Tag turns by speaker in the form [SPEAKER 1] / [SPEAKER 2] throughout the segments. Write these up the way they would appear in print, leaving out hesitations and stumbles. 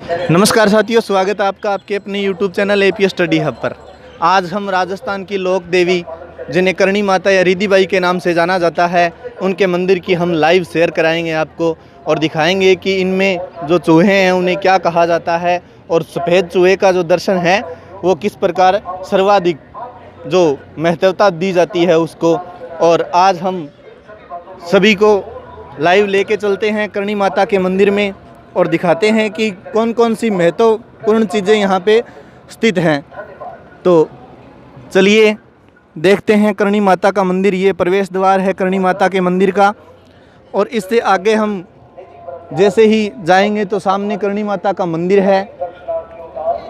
[SPEAKER 1] नमस्कार साथियों, स्वागत है आपका आपके अपने YouTube channel AP study hub पर। आज हम राजस्थान की लोक देवी जिन्हें करणी माता या रिद्धि बाई के नाम से जाना जाता है, उनके मंदिर की हम लाइव शेयर कराएंगे आपको और दिखाएंगे कि इनमें जो चूहे हैं उन्हें क्या कहा जाता है और सफ़ेद चूहे का जो दर्शन है वो किस प्रकार सर्वाधिक जो महत्वता दी जाती है उसको। और आज हम सभी को लाइव लेके चलते हैं करणी माता के मंदिर में और दिखाते हैं कि कौन कौन सी महत्वपूर्ण चीज़ें यहाँ पे स्थित हैं। तो चलिए देखते हैं करणी माता का मंदिर। ये प्रवेश द्वार है करणी माता के मंदिर का और इससे आगे हम जैसे ही जाएंगे तो सामने करणी माता का मंदिर है।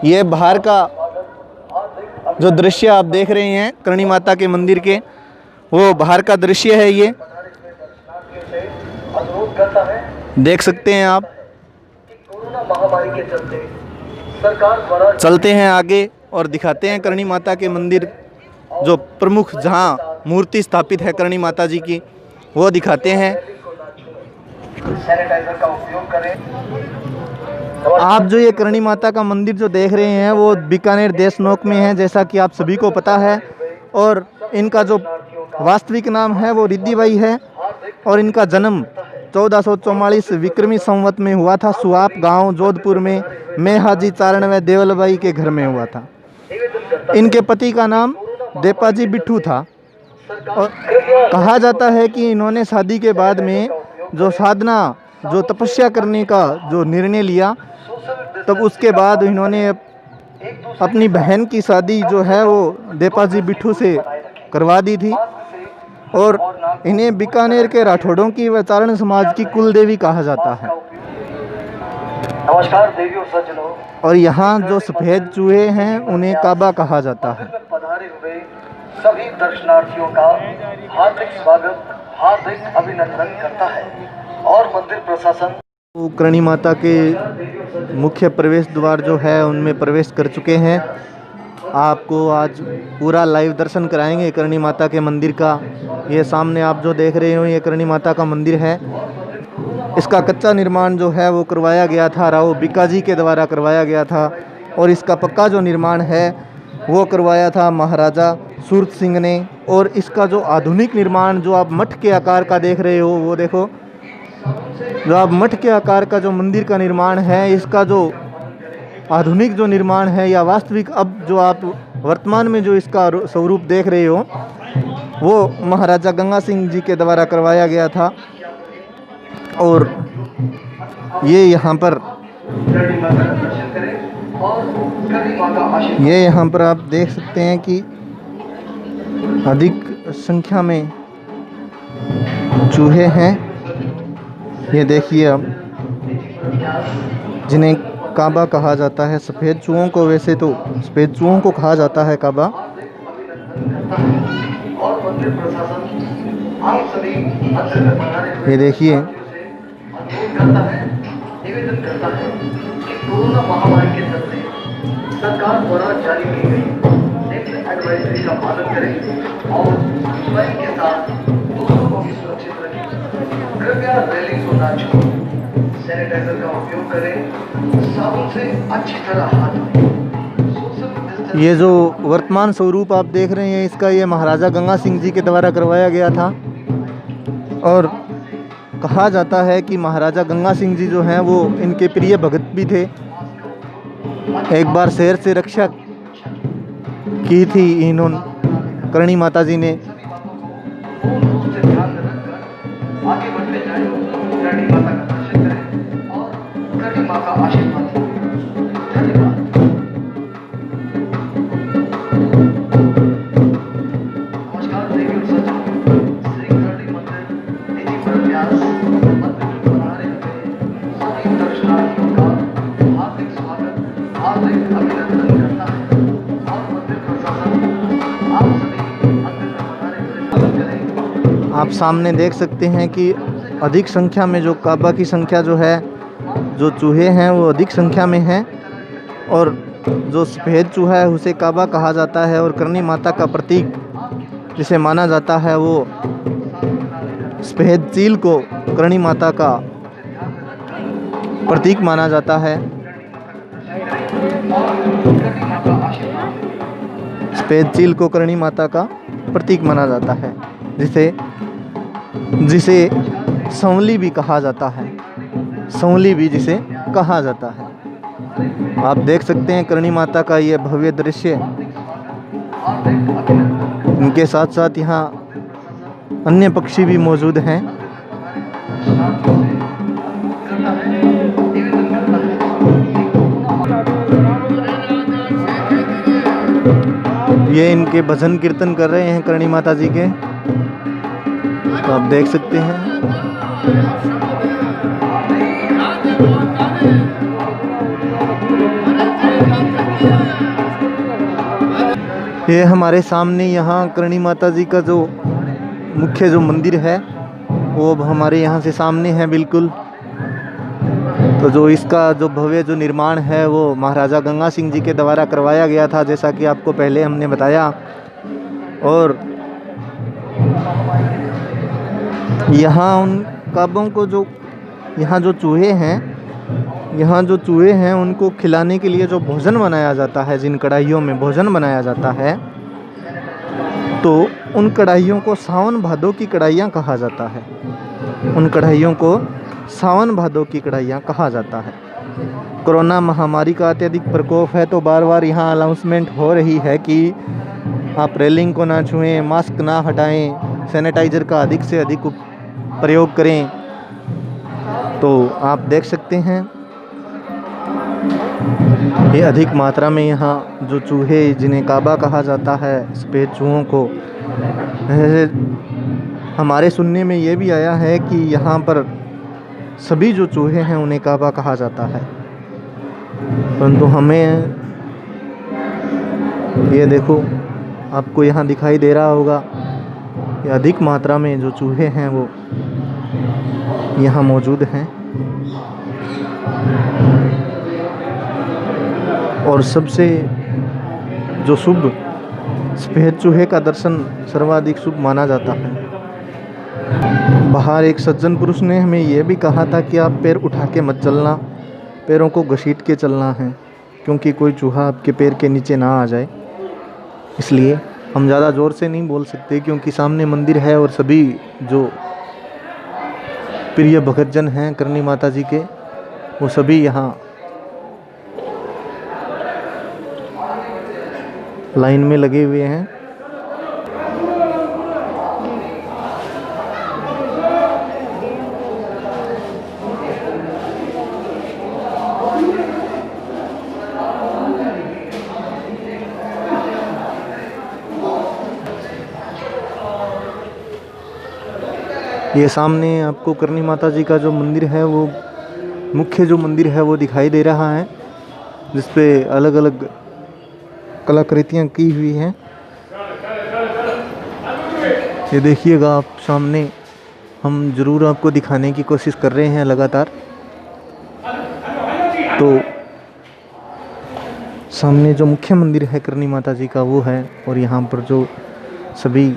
[SPEAKER 1] ये बाहर का जो दृश्य आप देख रहे हैं करणी माता के मंदिर के, वो बाहर का दृश्य है। ये देख सकते हैं आप।
[SPEAKER 2] महामारी के चलते सरकार द्वारा
[SPEAKER 1] चलते हैं आगे और दिखाते हैं करणी माता के मंदिर, जो प्रमुख जहां मूर्ति स्थापित है करणी माता जी की, वो दिखाते हैं।
[SPEAKER 2] सैनिटाइजर का उपयोग करें।
[SPEAKER 1] आप जो ये करणी माता का मंदिर जो देख रहे हैं वो बीकानेर देशनोक में है, जैसा कि आप सभी को पता है। और इनका जो वास्तविक नाम है वो रिद्धि बाई है और इनका जन्म 1444 विक्रमी संवत में हुआ था। सुआप गांव जोधपुर में मेहाजी चारणवय देवलबाई के घर में हुआ था। इनके पति का नाम देपाजी बिट्ठू था और कहा जाता है कि इन्होंने शादी के बाद में जो साधना जो तपस्या करने का जो निर्णय लिया, तब उसके बाद इन्होंने अपनी बहन की शादी जो है वो देपाजी बिट्ठू से करवा दी थी और इन्हें बीकानेर के राठौड़ों की व चारण समाज की कुल देवी कहा जाता है।
[SPEAKER 2] नमस्कार देवी और सज्जनों।
[SPEAKER 1] और यहाँ जो सफ़ेद चूहे हैं उन्हें काबा कहा जाता है।
[SPEAKER 2] पधारे हुए सभी दर्शनार्थियों का हार्दिक स्वागत, हार्दिक अभिनंदन करता है और मंदिर प्रशासन
[SPEAKER 1] करणी माता के मुख्य प्रवेश द्वार जो है उनमें प्रवेश कर चुके हैं। आपको आज पूरा लाइव दर्शन कराएंगे करणी माता के मंदिर का। ये सामने आप जो देख रहे हो ये करणी माता का मंदिर है। इसका कच्चा निर्माण जो है वो करवाया गया था, राव बीकाजी के द्वारा करवाया गया था। और इसका पक्का जो निर्माण है वो करवाया था महाराजा सूरत सिंह ने। और इसका जो आधुनिक निर्माण जो आप मठ के आकार का देख रहे हो वो देखो, जो आप मठ के आकार का जो मंदिर का निर्माण है, इसका जो आधुनिक जो निर्माण है या वास्तविक अब जो आप वर्तमान में जो इसका स्वरूप देख रहे हो वो महाराजा गंगा सिंह जी के द्वारा करवाया गया था। और ये यहाँ पर आप देख सकते हैं कि अधिक संख्या में चूहे हैं। ये देखिए अब, जिन्हें काबा कहा जाता है। सफ़ेद चूहों को, वैसे तो सफ़ेद चूहों को कहा जाता है काबा। ये देखिए,
[SPEAKER 2] निवेदन करता है कि कोरोना महामारी के चलते सरकार द्वारा जारी की गई नेक्स्ट एडवाइजरी का पालन करें और स्वयं के साथ दूसरों को भी सुरक्षित रखें। कृपया रैली को ना छोड़ें, सैनिटाइजर का उपयोग करें, साबुन से अच्छी तरह हाथ धोएं।
[SPEAKER 1] ये जो वर्तमान स्वरूप आप देख रहे हैं इसका ये महाराजा गंगा सिंह जी के द्वारा करवाया गया था। और कहा जाता है कि महाराजा गंगा सिंह जी जो हैं वो इनके प्रिय भगत भी थे। एक बार शहर से रक्षा की थी इन्होंने, करणी माता जी ने।
[SPEAKER 2] आगे बढ़ते जाएं, करणी माता का दर्शन करें और करणी माता का आशीर्वाद लें। धन्यवाद। नमस्कार देवी और सज्जनों, श्री करणी मंदिर निधि प्रन्यास मंदिर में पधारे हुए सभी दर्शनार्थियों का हार्दिक स्वागत, हार्दिक अभिनंदन करता है और मंदिर प्रशासन आप सभी मंदिर में पधारे हुए स्वागत करें।
[SPEAKER 1] आप सामने देख सकते हैं कि अधिक संख्या में जो काबा की संख्या जो है, जो चूहे हैं वो अधिक संख्या में हैं। और जो सफ़ेद चूहा है उसे काबा कहा जाता है और करणी माता का प्रतीक जिसे माना जाता है वो सफ़ेद चील को करणी माता का प्रतीक माना जाता है।
[SPEAKER 2] और करनी माँ का आशीर्वाद।
[SPEAKER 1] सफेद चील को करणी माता का प्रतीक माना जाता है, जिसे जिसे संवली भी कहा जाता है, संवली भी जिसे कहा जाता है। आप देख सकते हैं करणी माता का ये भव्य दृश्य। इनके साथ साथ यहाँ अन्य पक्षी भी मौजूद हैं। ये इनके भजन कीर्तन कर रहे हैं करणी माता जी के, तो आप देख सकते हैं। ये हमारे सामने यहाँ करणी माता जी का जो मुख्य जो मंदिर है वो अब हमारे यहाँ से सामने है बिल्कुल। तो जो इसका जो भव्य जो निर्माण है वो महाराजा गंगा सिंह जी के द्वारा करवाया गया था, जैसा कि आपको पहले हमने बताया। और यहाँ उन काबों को जो यहाँ जो चूहे हैं उनको खिलाने के लिए जो भोजन बनाया जाता है, जिन कढ़ाइयों में भोजन बनाया जाता है, तो उन कढ़ाइयों को सावन भादों की कढ़ाइयाँ कहा जाता है। उन कढ़ाइयों को सावन भादों की कढ़ाइयाँ कहा जाता है। कोरोना महामारी का अत्यधिक प्रकोप है, तो बार बार यहाँ अनाउंसमेंट हो रही है कि आप रेलिंग को ना छुएं, मास्क ना हटाएं, सैनिटाइज़र का अधिक से अधिक प्रयोग करें। तो आप देख सकते हैं ये अधिक मात्रा में यहाँ जो चूहे, जिन्हें काबा कहा जाता है, सफ़ेद चूहों को, हमारे सुनने में ये भी आया है कि यहाँ पर सभी जो चूहे हैं उन्हें काबा कहा जाता है। परंतु हमें ये देखो, आपको यहाँ दिखाई दे रहा होगा कि अधिक मात्रा में जो चूहे हैं वो यहाँ मौजूद हैं। और सबसे जो शुभ सफ़ेद चूहे का दर्शन सर्वाधिक शुभ माना जाता है। बाहर एक सज्जन पुरुष ने हमें यह भी कहा था कि आप पैर उठा के मत चलना, पैरों को घसीट के चलना है, क्योंकि कोई चूहा आपके पैर के नीचे ना आ जाए। इसलिए हम ज़्यादा ज़ोर से नहीं बोल सकते, क्योंकि सामने मंदिर है और सभी जो प्रिय भक्तजन हैं करणी माता जी के, वो सभी यहाँ लाइन में लगे हुए हैं। ये सामने आपको करणी माता जी का जो मंदिर है, वो मुख्य जो मंदिर है वो दिखाई दे रहा है, जिस पे अलग अलग कलाकृतियाँ की हुई हैं। ये देखिएगा आप सामने, हम ज़रूर आपको दिखाने की कोशिश कर रहे हैं लगातार। तो सामने जो मुख्य मंदिर है करणी माता जी का वो है, और यहाँ पर जो सभी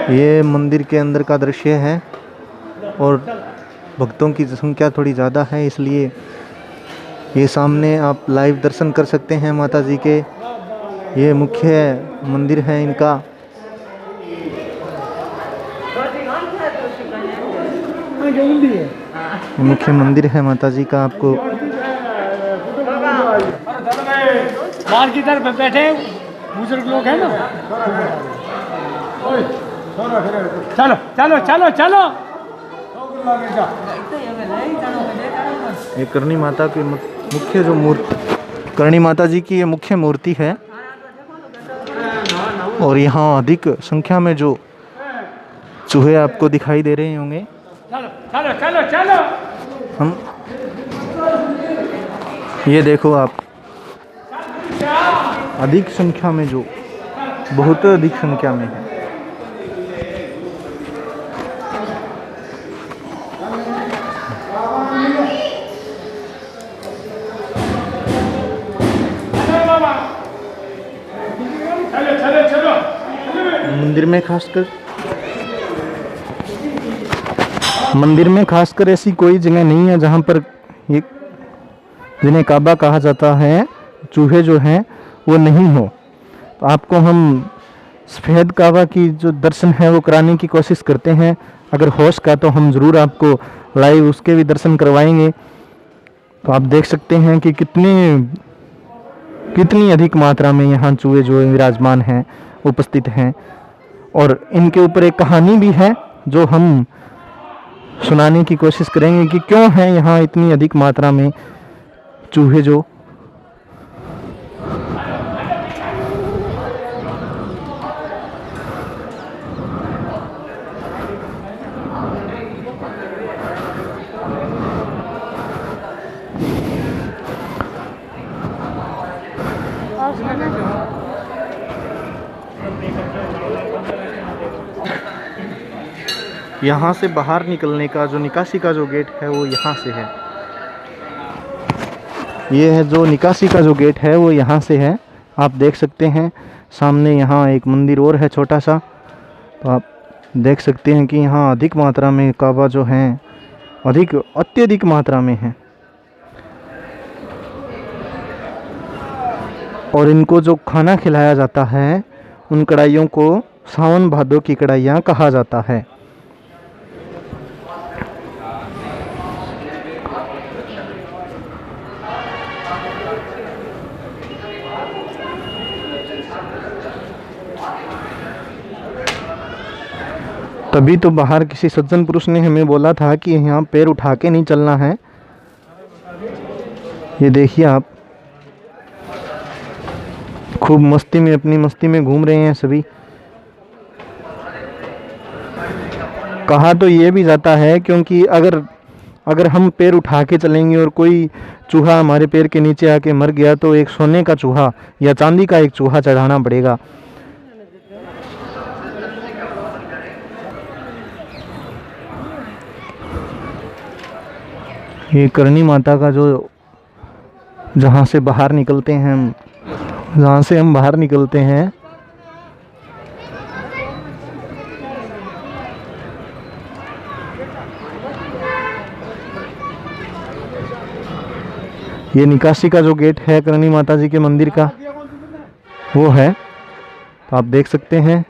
[SPEAKER 1] ये मंदिर के अंदर का दृश्य है, और भक्तों की संख्या थोड़ी ज़्यादा है, इसलिए ये सामने आप लाइव दर्शन कर सकते हैं माता जी के। ये मुख्य मंदिर है इनका। ये मुख्य मंदिर है माता जी का। आपको
[SPEAKER 3] बाहर की तरफ बैठे बुजुर्ग लोग हैं ना, चलो चलो चलो चलो।
[SPEAKER 1] ये करणी माता की मुख्य जो मूर्ति, करणी माता जी की ये मुख्य मूर्ति है, और यहाँ अधिक संख्या में जो चूहे आपको दिखाई दे रहे होंगे।
[SPEAKER 3] चलो चलो चलो चलो।
[SPEAKER 1] हम ये देखो आप, अधिक संख्या में जो, बहुत अधिक संख्या में है। मंदिर में खासकर ऐसी कोई जगह नहीं है जहाँ पर ये जिन्हें काबा कहा जाता है, चूहे जो हैं वो नहीं हो। तो आपको हम सफ़ेद काबा की जो दर्शन है वो कराने की कोशिश करते हैं। अगर होश का तो हम ज़रूर आपको लाइव उसके भी दर्शन करवाएंगे। तो आप देख सकते हैं कि कितनी अधिक मात्रा में यहाँ चूहे जो विराजमान हैं, उपस्थित हैं। और इनके ऊपर एक कहानी भी है जो हम सुनाने की कोशिश करेंगे कि क्यों है यहाँ इतनी अधिक मात्रा में चूहे जो। यहाँ से बाहर निकलने का जो निकासी का जो गेट है वो यहाँ से है। ये है जो निकासी का जो गेट है वो यहाँ से है। आप देख सकते हैं सामने यहाँ एक मंदिर और है छोटा सा। तो आप देख सकते हैं कि यहाँ अधिक मात्रा में काबा जो हैं अत्यधिक मात्रा में है। और इनको जो खाना खिलाया जाता है उन कढ़ाइयों को सावन भादों की कढ़ाइयाँ कहा जाता है। तभी तो बाहर किसी सज्जन पुरुष ने हमें बोला था कि यहाँ पैर उठा के नहीं चलना है। ये देखिए आप, खूब मस्ती में अपनी मस्ती में घूम रहे हैं सभी। कहा तो ये भी जाता है क्योंकि अगर हम पैर उठा के चलेंगे और कोई चूहा हमारे पैर के नीचे आके मर गया तो एक सोने का चूहा या चांदी का एक चूहा चढ़ाना पड़ेगा। ये करणी माता का जो जहाँ से हम बाहर निकलते हैं ये निकासी का जो गेट है करणी माता जी के मंदिर का वो है। तो आप देख सकते हैं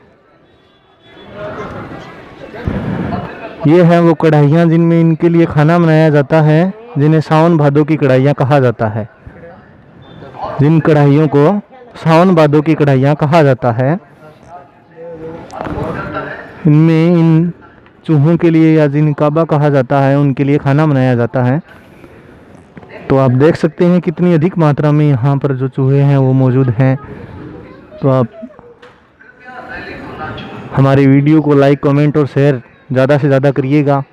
[SPEAKER 1] ये है वो कढ़ाइयाँ जिनमें इनके लिए खाना बनाया जाता है, जिन्हें सावन भादों की कढ़ाइयाँ कहा जाता है। जिन कढ़ाइयों को सावन भादों की कढ़ाइयाँ कहा जाता है, इनमें इन चूहों के लिए या जिन काबा कहा जाता है उनके लिए खाना बनाया जाता है। तो आप देख सकते हैं कितनी अधिक मात्रा में यहाँ पर जो चूहे हैं वो मौजूद हैं। तो आप हमारी वीडियो को लाइक, कमेंट और शेयर ज़्यादा से ज़्यादा करिएगा।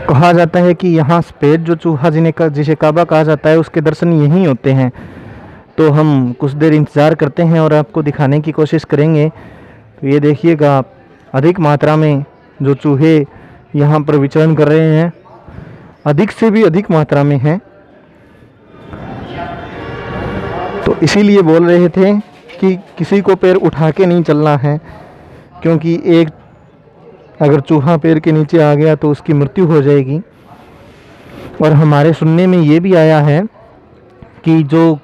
[SPEAKER 1] कहा जाता है कि यहाँ सफ़ेद जो चूहा जिसे काबा कहा जाता है उसके दर्शन यहीं होते हैं। तो हम कुछ देर इंतज़ार करते हैं और आपको दिखाने की कोशिश करेंगे। तो ये देखिएगा आप, अधिक मात्रा में जो चूहे यहाँ पर विचरण कर रहे हैं, अधिक से भी अधिक मात्रा में हैं। तो इसीलिए बोल रहे थे कि किसी को पैर उठा के नहीं चलना है, क्योंकि एक अगर चूहा पैर के नीचे आ गया तो उसकी मृत्यु हो जाएगी। और हमारे सुनने में ये भी आया है कि जो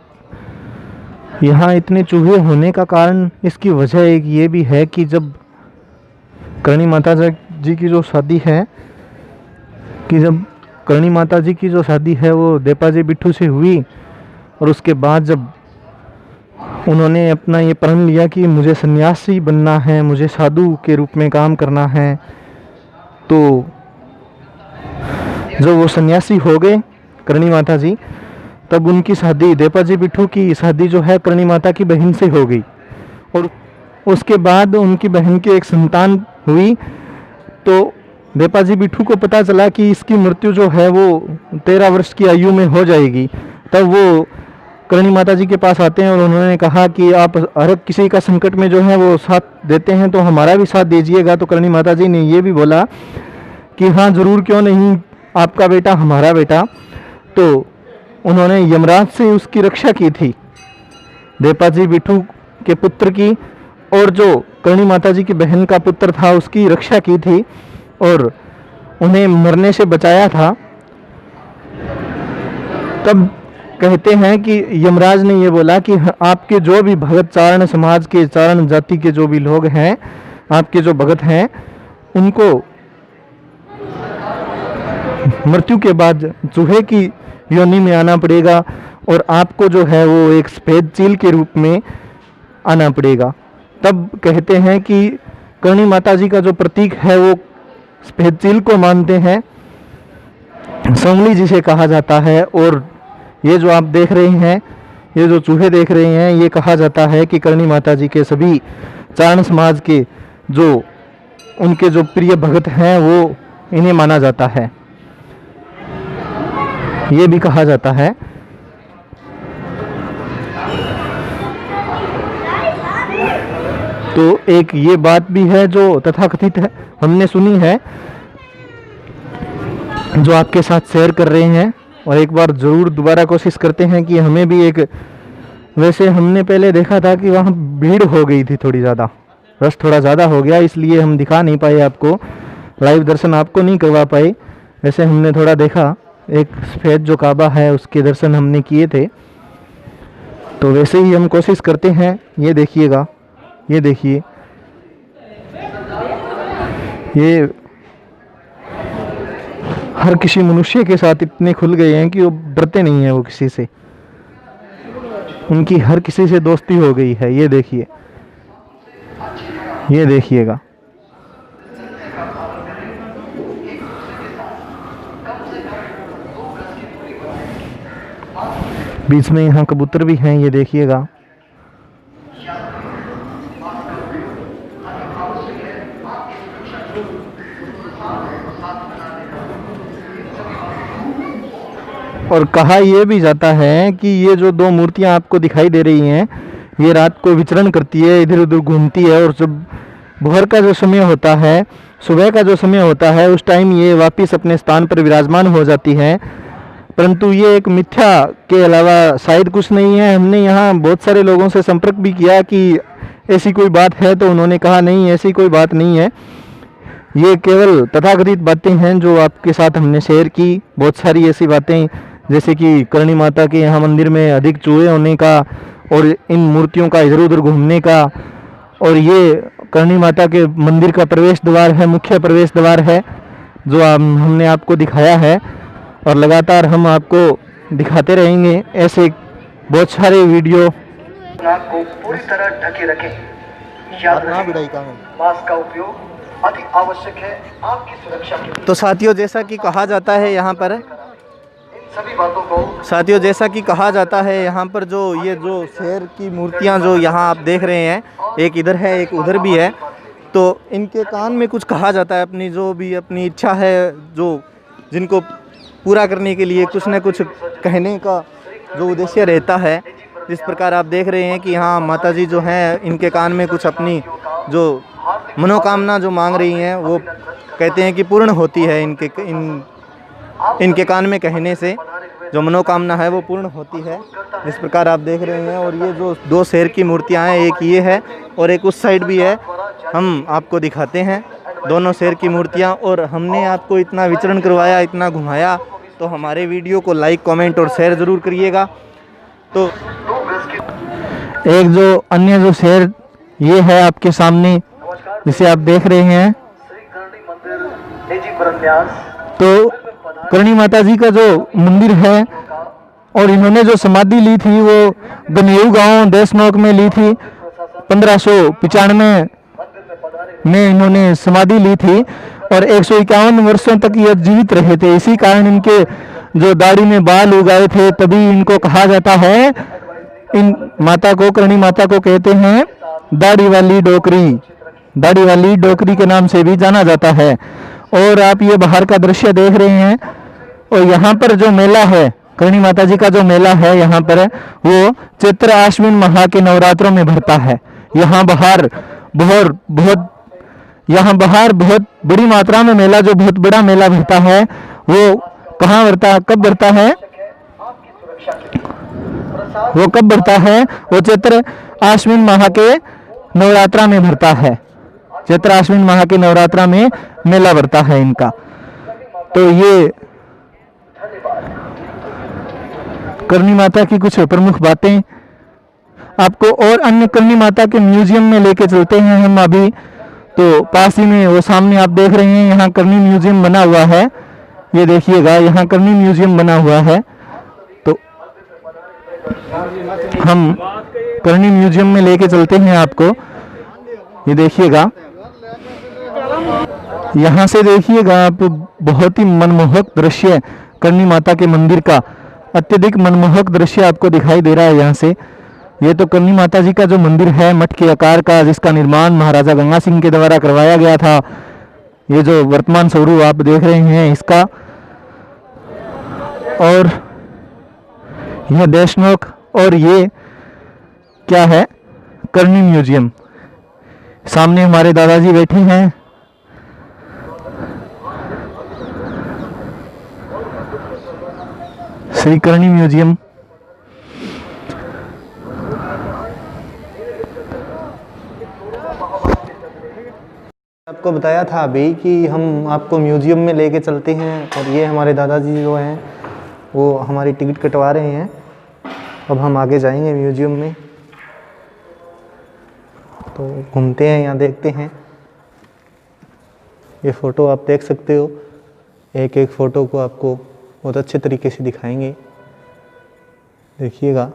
[SPEAKER 1] यहाँ इतने चूहे होने का कारण, इसकी वजह एक ये भी है कि जब करणी माता जी की जो शादी है वो देपाजी बिट्ठू से हुई, और उसके बाद जब उन्होंने अपना ये प्रण लिया कि मुझे सन्यासी बनना है, मुझे साधु के रूप में काम करना है, तो जब वो सन्यासी हो गए करणी माता जी, तब उनकी शादी, देपाजी बिट्ठू की शादी जो है करणी माता की बहन से हो गई। और उसके बाद उनकी बहन की एक संतान हुई। तो देपाजी बिट्ठू को पता चला कि इसकी मृत्यु जो है वो 13 वर्ष की आयु में हो जाएगी। तब वो करणी माता जी के पास आते हैं और उन्होंने कहा कि आप हर किसी का संकट में जो है वो साथ देते हैं, तो हमारा भी साथ दीजिएगा। तो करणी माता जी ने ये भी बोला कि हाँ ज़रूर, क्यों नहीं, आपका बेटा हमारा बेटा। तो उन्होंने यमराज से उसकी रक्षा की थी, देपाजी बिठू के पुत्र की, और जो करणी माता जी की बहन का पुत्र था उसकी रक्षा की थी और उन्हें मरने से बचाया था। तब कहते हैं कि यमराज ने ये बोला कि आपके जो भी भगत, चारण समाज के, चारण जाति के जो भी लोग हैं, आपके जो भगत हैं, उनको मृत्यु के बाद चूहे की योनि में आना पड़ेगा और आपको जो है वो एक सफेद चील के रूप में आना पड़ेगा। तब कहते हैं कि करणी माता जी का जो प्रतीक है वो सफेद चील को मानते हैं, संगली जिसे कहा जाता है। और ये जो आप देख रहे हैं, ये जो चूहे देख रहे हैं, ये कहा जाता है कि करणी माता जी के सभी चारण समाज के जो उनके जो प्रिय भगत हैं वो इन्हें माना जाता है, ये भी कहा जाता है। तो एक ये बात भी है जो तथाकथित है, हमने सुनी है, जो आपके साथ शेयर कर रहे हैं। और एक बार ज़रूर दोबारा कोशिश करते हैं कि हमें भी एक, वैसे हमने पहले देखा था कि वहाँ भीड़ हो गई थी थोड़ी ज़्यादा, रश थोड़ा ज़्यादा हो गया, इसलिए हम दिखा नहीं पाए आपको, लाइव दर्शन आपको नहीं करवा पाए। वैसे हमने थोड़ा देखा, एक सफ़ेद जो काबा है उसके दर्शन हमने किए थे। तो वैसे ही हम कोशिश करते हैं। ये देखिएगा, ये देखिए, ये हर किसी मनुष्य के साथ इतने खुल गए हैं कि वो डरते नहीं हैं वो किसी से, उनकी हर किसी से दोस्ती हो गई है। ये देखिए, ये देखिएगा। बीच में यहाँ कबूतर भी हैं, ये देखिएगा। और कहा यह भी जाता है कि ये जो दो मूर्तियां आपको दिखाई दे रही हैं, ये रात को विचरण करती है, इधर उधर घूमती है, और जब भोर का जो समय होता है, सुबह का जो समय होता है, उस टाइम ये वापस अपने स्थान पर विराजमान हो जाती है। परंतु ये एक मिथ्या के अलावा शायद कुछ नहीं है। हमने यहाँ बहुत सारे लोगों से संपर्क भी किया कि ऐसी कोई बात है, तो उन्होंने कहा नहीं, ऐसी कोई बात नहीं है, ये केवल तथाकथित बातें हैं जो आपके साथ हमने शेयर की। बहुत सारी ऐसी बातें, जैसे कि करणी माता के यहाँ मंदिर में अधिक चूहे होने का, और इन मूर्तियों का इधर उधर घूमने का, और ये करणी माता के मंदिर का प्रवेश द्वार है, मुख्य प्रवेश द्वार है, जो हमने आपको दिखाया है, और लगातार हम आपको दिखाते रहेंगे ऐसे बहुत सारे वीडियो।
[SPEAKER 2] नाक को पूरी तरह ढके रखें। याद रखें, मास्क का उपयोग अति आवश्यक है आपकी सुरक्षा के लिए।
[SPEAKER 1] तो साथियों, जैसा कि कहा जाता है यहाँ पर,
[SPEAKER 2] सभी बातों को
[SPEAKER 1] साथियों जैसा कि कहा जाता है यहाँ पर, जो ये जो शेर की मूर्तियाँ जो यहाँ आप देख रहे हैं, एक इधर है एक उधर भी है, तो इनके कान में कुछ कहा जाता है, अपनी जो भी अपनी इच्छा है, जो जिनको पूरा करने के लिए कुछ न कुछ कहने का जो उद्देश्य रहता है। जिस प्रकार आप देख रहे हैं कि हाँ, माता जी जो हैं, इनके कान में कुछ अपनी जो मनोकामना जो मांग रही हैं, वो कहते हैं कि पूर्ण होती है। इनके कान में कहने से जो मनोकामना है वो पूर्ण होती है, जिस प्रकार आप देख रहे हैं। और ये जो दो शेर की मूर्तियां हैं, एक ये है और एक उस साइड भी है, हम आपको दिखाते हैं दोनों शेर की मूर्तियां। और हमने आपको इतना विचरण करवाया, इतना घुमाया, तो हमारे वीडियो को लाइक, कमेंट और शेयर ज़रूर करिएगा। तो एक जो अन्य जो शेर ये है आपके सामने, जिसे आप देख रहे हैं,
[SPEAKER 2] श्री करणी मंदिर निजी प्रन्यास।
[SPEAKER 1] तो करणी माता जी का जो मंदिर है, और इन्होंने जो समाधि ली थी वो गनेऊ गांव देशनोक में ली थी। 1595 में इन्होंने समाधि ली थी और 151 वर्षों तक ये जीवित रहे थे। इसी कारण इनके जो दाढ़ी में बाल उगाए थे, तभी इनको कहा जाता है, इन माता को, करणी माता को कहते हैं दाढ़ी वाली डोकरी, दाढ़ी वाली डोकरी के नाम से भी जाना जाता है। और आप ये बाहर का दृश्य देख रहे हैं, और यहाँ पर जो मेला है करणी माता जी का जो मेला है यहाँ पर वो चैत्र आश्विन माह के नवरात्रों में भरता है। यहाँ बाहर बहुत बड़ी मात्रा में मेला, जो बहुत बड़ा मेला भरता है, वो कहाँ भरता, कब भरता है, वो कब भरता है, वो चैत्र आश्विन माह के नवरात्रा में भरता है। चैत्र आश्विन माह के नवरात्रा में मेला भरता है इनका। तो ये करणी माता की कुछ प्रमुख बातें। आपको और अन्य करणी माता के म्यूजियम में लेके चलते हैं हम अभी। तो पास ही में वो सामने आप देख रहे हैं, यहाँ करणी म्यूजियम बना हुआ है। ये देखिएगा, यहाँ करणी म्यूजियम बना हुआ है। तो हम करणी म्यूजियम में लेके चलते हैं आपको। ये देखिएगा, यहाँ से देखिएगा आप, बहुत ही मनमोहक दृश्य करणी माता के मंदिर का, अत्यधिक मनमोहक दृश्य आपको दिखाई दे रहा है यहाँ से। ये तो करणी माता जी का जो मंदिर है मठ के आकार का, जिसका निर्माण महाराजा गंगा सिंह के द्वारा करवाया गया था। ये जो वर्तमान स्वरूप आप देख रहे हैं इसका, और यह देशनोक, और ये क्या है, करणी म्यूजियम। सामने हमारे दादाजी बैठे हैं। श्री करणी म्यूजियम। आपको बताया था अभी कि हम आपको म्यूजियम में लेके चलते हैं, और ये हमारे दादाजी जो हैं वो हमारी टिकट कटवा रहे हैं। अब हम आगे जाएंगे म्यूजियम में, तो घूमते हैं, यहाँ देखते हैं। ये फ़ोटो आप देख सकते हो, एक एक फ़ोटो को आपको बहुत अच्छे तरीके से दिखाएंगे, देखिएगा।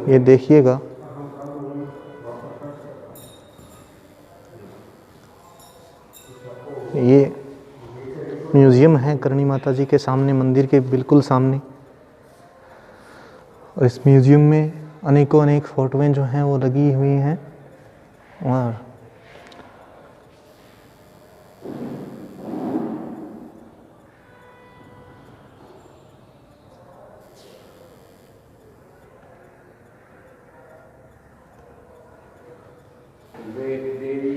[SPEAKER 1] ये देखिएगा, ये म्यूज़ियम है करणी माता जी के सामने, मंदिर के बिल्कुल सामने। और इस म्यूज़ियम में अनेकों अनेक फ़ोटोएँ जो हैं वो लगी हुई हैं। और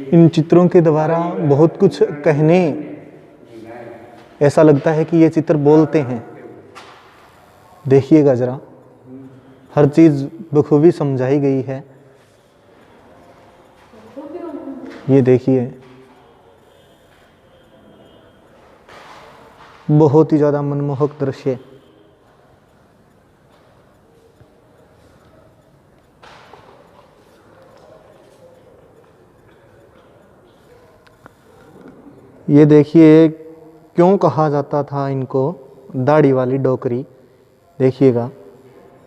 [SPEAKER 1] इन चित्रों के द्वारा बहुत कुछ कहने, ऐसा लगता है कि ये चित्र बोलते हैं। देखिएगा ज़रा, हर चीज़ बखूबी समझाई गई है। ये देखिए, बहुत ही ज़्यादा मनमोहक दृश्य। ये देखिए, क्यों कहा जाता था इनको दाढ़ी वाली डोकरी। देखिएगा,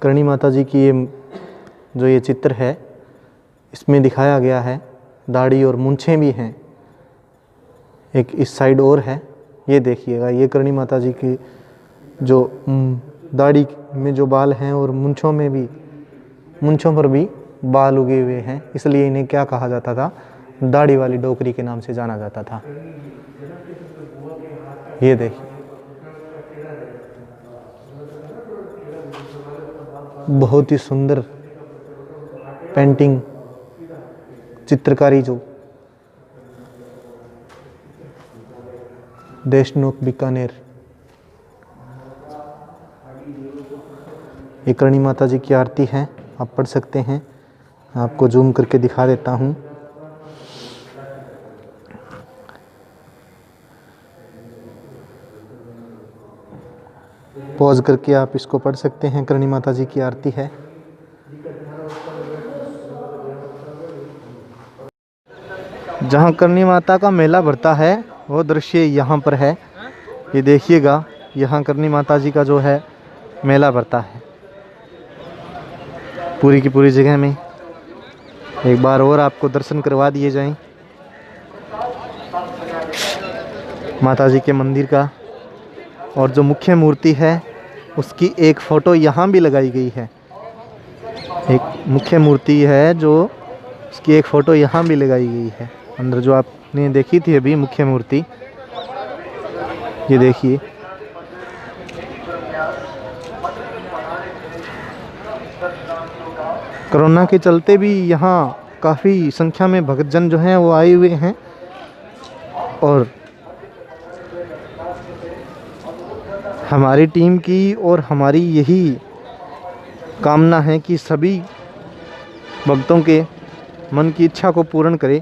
[SPEAKER 1] करणी माता जी की ये चित्र है, इसमें दिखाया गया है दाढ़ी और मूंछें भी हैं, एक इस साइड और है। ये देखिएगा, ये करणी माता जी की जो दाढ़ी में जो बाल हैं और मूंछों पर भी बाल उगे हुए हैं, इसलिए इन्हें क्या कहा जाता था, दाढ़ी वाली डोकरी के नाम से जाना जाता था। ये देखिए, बहुत ही सुंदर पेंटिंग, चित्रकारी जो देशनोक बीकानेर। ये करणी माता जी की आरती है, आप पढ़ सकते हैं। आपको जूम करके दिखा देता हूँ। पॉज करके आप इसको पढ़ सकते हैं। करणी माता जी की आरती है। जहाँ करणी माता का मेला भरता है वो दृश्य यहाँ पर है। ये देखिएगा, यहाँ करणी माता जी का जो है मेला भरता है पूरी की पूरी जगह में। एक बार और आपको दर्शन करवा दिए जाएं। माता जी के मंदिर का। और जो मुख्य मूर्ति है उसकी एक फ़ोटो यहाँ भी लगाई गई है। एक मुख्य मूर्ति है जो उसकी एक फ़ोटो यहाँ भी लगाई गई है। अंदर जो आपने देखी थी अभी मुख्य मूर्ति, ये देखिए। कोरोना के चलते भी यहाँ काफ़ी संख्या में भक्तजन जो हैं वो आए हुए हैं। और हमारी टीम की और हमारी यही कामना है कि सभी भक्तों के मन की इच्छा को पूर्ण करे।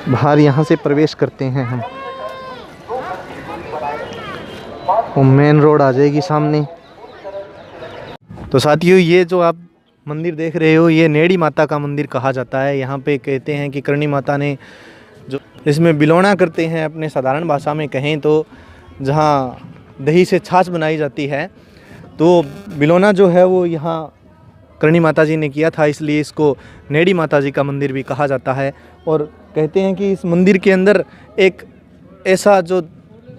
[SPEAKER 1] बाहर यहाँ से प्रवेश करते हैं हम, वो मेन रोड आ जाएगी सामने। तो साथियों, ये जो आप मंदिर देख रहे हो ये नेड़ी माता का मंदिर कहा जाता है। यहाँ पे कहते हैं कि करणी माता ने जो इसमें बिलोना करते हैं, अपने साधारण भाषा में कहें तो जहाँ दही से छाछ बनाई जाती है, तो बिलोना जो है वो यहाँ करणी माता जी ने किया था, इसलिए इसको नेड़ी माता जी का मंदिर भी कहा जाता है। और कहते हैं कि इस मंदिर के अंदर एक ऐसा जो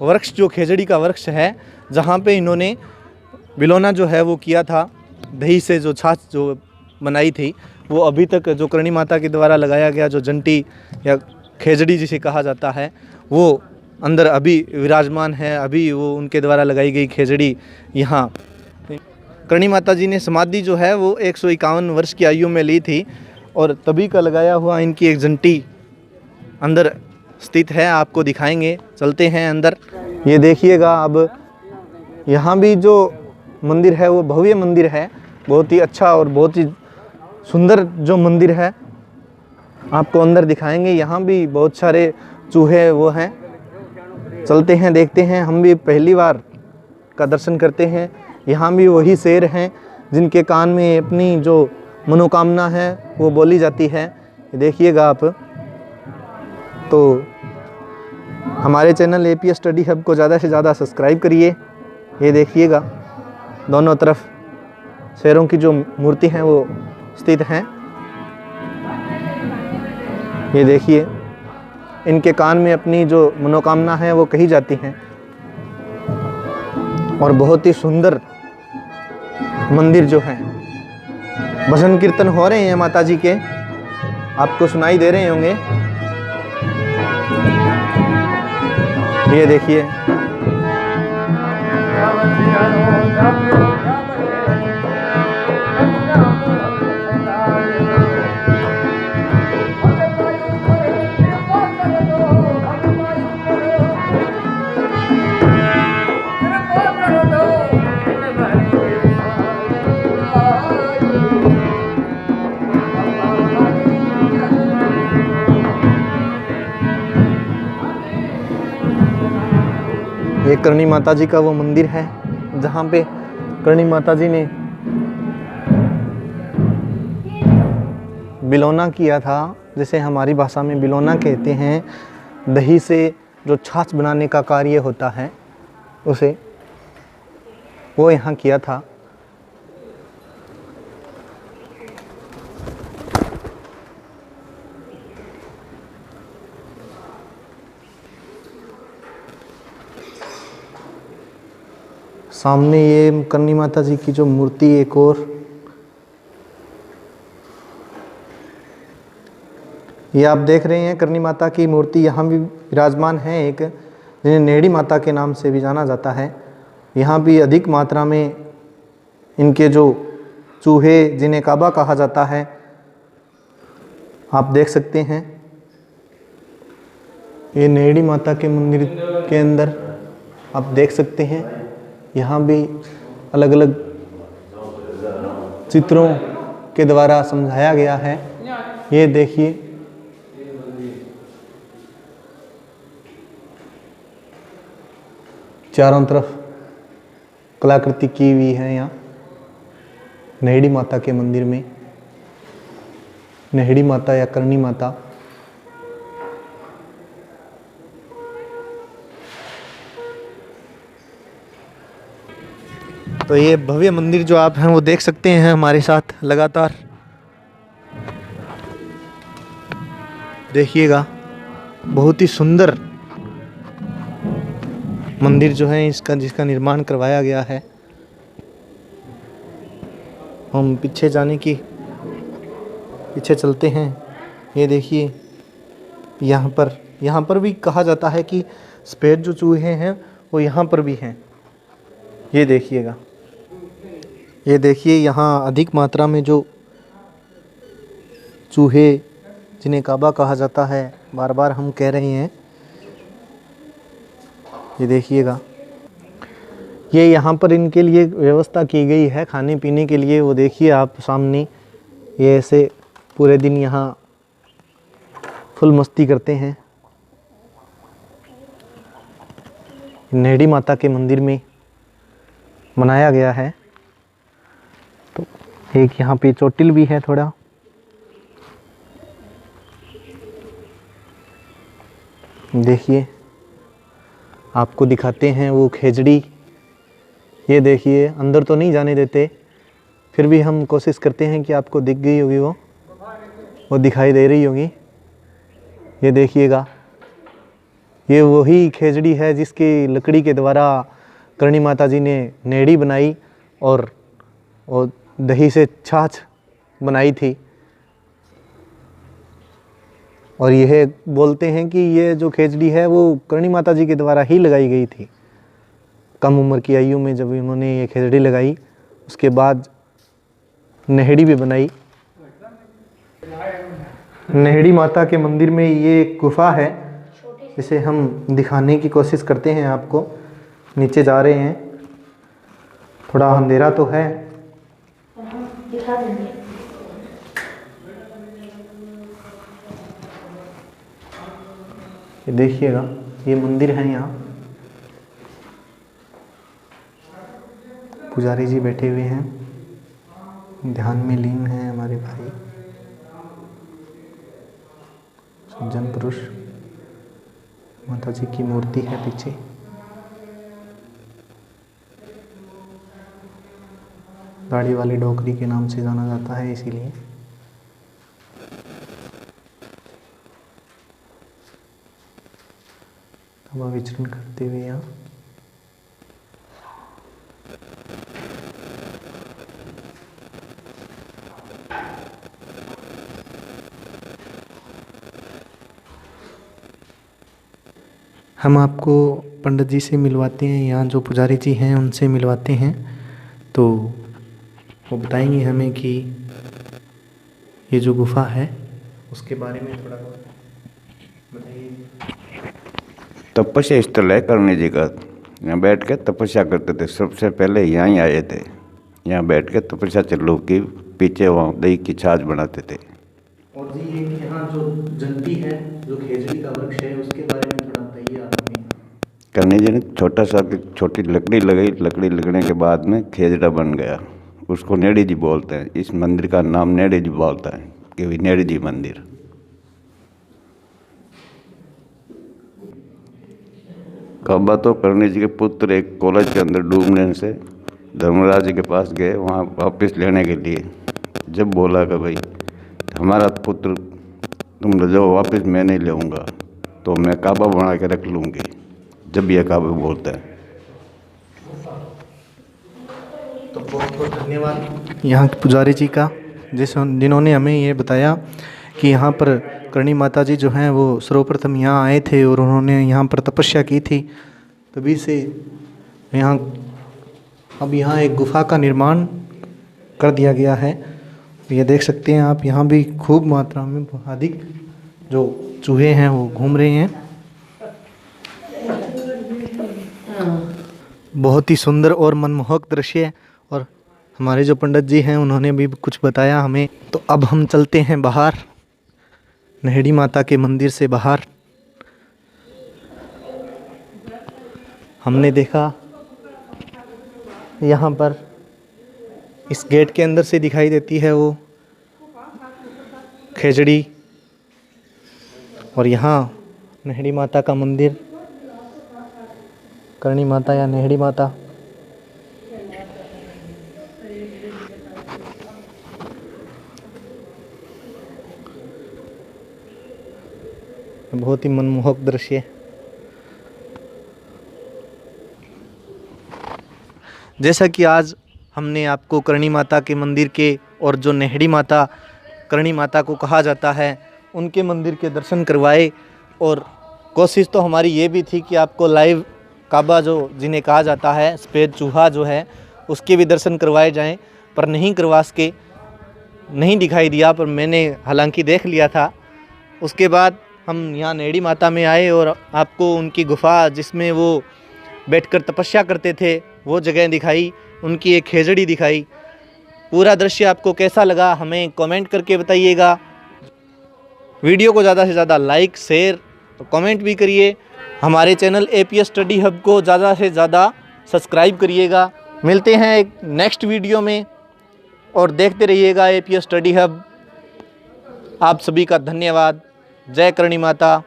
[SPEAKER 1] वृक्ष, जो खेजड़ी का वृक्ष है, जहाँ पे इन्होंने बिलोना जो है वो किया था, दही से जो छाछ जो बनाई थी, वो अभी तक जो करणी माता के द्वारा लगाया गया जो जंटी या खेजड़ी जिसे कहा जाता है, वो अंदर अभी विराजमान है। अभी वो उनके द्वारा लगाई गई खेजड़ी यहाँ करणी माता जी ने समाधि जो है वो 151 वर्ष की आयु में ली थी, और तभी का लगाया हुआ इनकी एक जंटी अंदर स्थित है। आपको दिखाएंगे, चलते हैं अंदर। ये देखिएगा, अब यहाँ भी जो मंदिर है वो भव्य मंदिर है, बहुत ही अच्छा और बहुत ही सुंदर जो मंदिर है, आपको अंदर दिखाएंगे। यहाँ भी बहुत सारे चूहे वो हैं, चलते हैं, देखते हैं। हम भी पहली बार का दर्शन करते हैं। यहाँ भी वही शेर हैं जिनके कान में अपनी जो मनोकामना है वो बोली जाती है। देखिएगा आप। तो हमारे चैनल एपीएस स्टडी हब को ज़्यादा से ज़्यादा सब्सक्राइब करिए। ये देखिएगा, दोनों तरफ शेरों की जो मूर्ति हैं वो स्थित हैं। ये देखिए, इनके कान में अपनी जो मनोकामना है वो कही जाती है। और बहुत ही सुंदर मंदिर जो है, भजन कीर्तन हो रहे हैं माता जी के, आपको सुनाई दे रहे होंगे। ये देखिए, ये करणी माता जी का वो मंदिर है जहाँ पे करणी माता जी ने बिलोना किया था, जिसे हमारी भाषा में बिलोना कहते हैं। दही से जो छाछ बनाने का कार्य होता है उसे वो यहाँ किया था। सामने ये करणी माता जी की जो मूर्ति एक और, ये आप देख रहे हैं करणी माता की मूर्ति यहाँ भी विराजमान है, एक जिन्हें नेड़ी माता के नाम से भी जाना जाता है। यहाँ भी अधिक मात्रा में इनके जो चूहे, जिन्हें काबा कहा जाता है, आप देख सकते हैं। ये नेड़ी माता के मंदिर के अंदर आप देख सकते हैं, यहाँ भी अलग अलग चित्रों के द्वारा समझाया गया है। ये देखिए, चारों तरफ कलाकृति की हुई है। यहाँ नेड़ी माता के मंदिर में, नेड़ी माता या करणी माता, तो ये भव्य मंदिर जो आप हैं वो देख सकते हैं हमारे साथ लगातार। देखिएगा, बहुत ही सुंदर मंदिर जो है इसका, जिसका निर्माण करवाया गया है। हम पीछे चलते हैं। ये देखिए, यहाँ पर भी कहा जाता है कि सफ़ेद जो चूहे हैं वो यहाँ पर भी हैं। ये देखिएगा, ये देखिए, यहाँ अधिक मात्रा में जो चूहे, जिन्हें काबा कहा जाता है, बार बार हम कह रहे हैं। ये देखिएगा, ये यहाँ पर इनके लिए व्यवस्था की गई है खाने पीने के लिए। वो देखिए आप सामने, ये ऐसे पूरे दिन यहाँ फुल मस्ती करते हैं। नेहड़ी माता के मंदिर में मनाया गया है। तो एक यहाँ पे चोटिल भी है थोड़ा। देखिए, आपको दिखाते हैं वो खेजड़ी। ये देखिए, अंदर तो नहीं जाने देते, फिर भी हम कोशिश करते हैं कि आपको दिख गई होगी, वो दिखाई दे रही होगी। ये देखिएगा, ये वही खेजड़ी है जिसकी लकड़ी के द्वारा करणी माता जी ने नेहड़ी बनाई और दही से छाछ बनाई थी। और यह बोलते हैं कि ये जो खेजड़ी है वो करणी माता जी के द्वारा ही लगाई गई थी। कम उम्र की आयु में जब इन्होंने ये खेजड़ी लगाई, उसके बाद नेहड़ी भी बनाई। नेहड़ी माता के मंदिर में ये एक गुफा है, जिसे हम दिखाने की कोशिश करते हैं आपको। नीचे जा रहे हैं, थोड़ा अंधेरा तो है।
[SPEAKER 4] दिखा देंगे।
[SPEAKER 1] ये देखिएगा, ये मंदिर है। यहाँ पुजारी जी बैठे हुए हैं, ध्यान में लीन हैं हमारे भाई सज्जन पुरुष। माता जी की मूर्ति है पीछे। दाढ़ी वाली डोकरी के नाम से जाना जाता है इसीलिए। हवा विचरण करते हुए यहाँ हम आपको पंडित जी से मिलवाते हैं, यहाँ जो पुजारी जी हैं उनसे मिलवाते हैं। तो वो बताएंगे हमें कि ये जो गुफा है उसके बारे में थोड़ा बताइए।
[SPEAKER 5] तपस्या स्थल है करणी जी का। यहाँ बैठ के तपस्या करते थे, सबसे पहले यहाँ ही आए थे। यहाँ बैठ के तपस्या चालू की, पीछे वहाँ दही की छाछ बनाते थे।
[SPEAKER 1] और जी ये कि यहाँ जो जंती है, जो खेजड़ी का वृक्ष है, उसके बारे में थोड़ा बताइए आप हमें।
[SPEAKER 5] करणी जी ने छोटा सा छोटी लकड़ी लगाई, लकड़ी लगने के बाद में खेजड़ा बन गया। उसको नेड़ी जी बोलते हैं। इस मंदिर का नाम नेड़ी जी बोलता है कि भी नेड़ी जी मंदिर। काबा तो करणी जी के पुत्र एक कॉलेज के अंदर डूबने से धर्मराज जी के पास गए, वहाँ वापस लेने के लिए। जब बोला कि भाई हमारा पुत्र तुम ले जाओ वापस, मैं नहीं लेऊँगा, तो मैं काबा बना के रख लूँगी। जब ये काबा बोलता है।
[SPEAKER 1] तो बहुत बहुत धन्यवाद यहाँ के पुजारी जी का, जिन्होंने हमें ये बताया कि यहाँ पर करणी माता जी जो हैं वो सर्वप्रथम यहाँ आए थे और उन्होंने यहाँ पर तपस्या की थी। तभी से यहाँ अब यहाँ एक गुफा का निर्माण कर दिया गया है। ये देख सकते हैं आप, यहाँ भी खूब मात्रा में अधिक जो चूहे हैं वो घूम रहे हैं। बहुत ही सुंदर और मनमोहक दृश्य। और हमारे जो पंडित जी हैं उन्होंने भी कुछ बताया हमें। तो अब हम चलते हैं बाहर, नेहड़ी माता के मंदिर से बाहर। हमने देखा यहाँ पर इस गेट के अंदर से दिखाई देती है वो खेजड़ी, और यहाँ नेहड़ी माता का मंदिर, करणी माता या नेहड़ी माता। बहुत ही मनमोहक दृश्य। जैसा कि आज हमने आपको करणी माता के मंदिर के और जो नेहड़ी माता करणी माता को कहा जाता है उनके मंदिर के दर्शन करवाए, और कोशिश तो हमारी ये भी थी कि आपको लाइव काबा जो जिन्हें कहा जाता है सफ़ेद चूहा जो है उसके भी दर्शन करवाए जाएं, पर नहीं करवा सके, नहीं दिखाई दिया। पर मैंने हालांकि देख लिया था। उसके बाद हम यहाँ नेहड़ी माता में आए और आपको उनकी गुफा जिसमें वो बैठकर तपस्या करते थे वो जगह दिखाई, उनकी एक खेजड़ी दिखाई। पूरा दृश्य आपको कैसा लगा हमें कमेंट करके बताइएगा। वीडियो को ज़्यादा से ज़्यादा लाइक शेयर और कमेंट भी करिए। हमारे चैनल एपीएस स्टडी हब को ज़्यादा से ज़्यादा सब्सक्राइब करिएगा। मिलते हैं एक नेक्स्ट वीडियो में और देखते रहिएगा एपीएस स्टडी हब। आप सभी का धन्यवाद। जय करणी माता।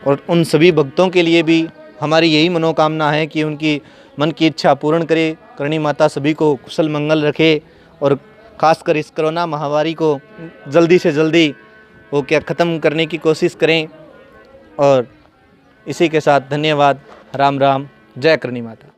[SPEAKER 1] और उन सभी भक्तों के लिए भी हमारी यही मनोकामना है कि उनकी मन की इच्छा पूर्ण करे। करणी माता सभी को कुशल मंगल रखे और ख़ासकर इस कोरोना महामारी को जल्दी से जल्दी वो क्या ख़त्म करने की कोशिश करें। और इसी के साथ धन्यवाद। राम राम। जय करणी माता।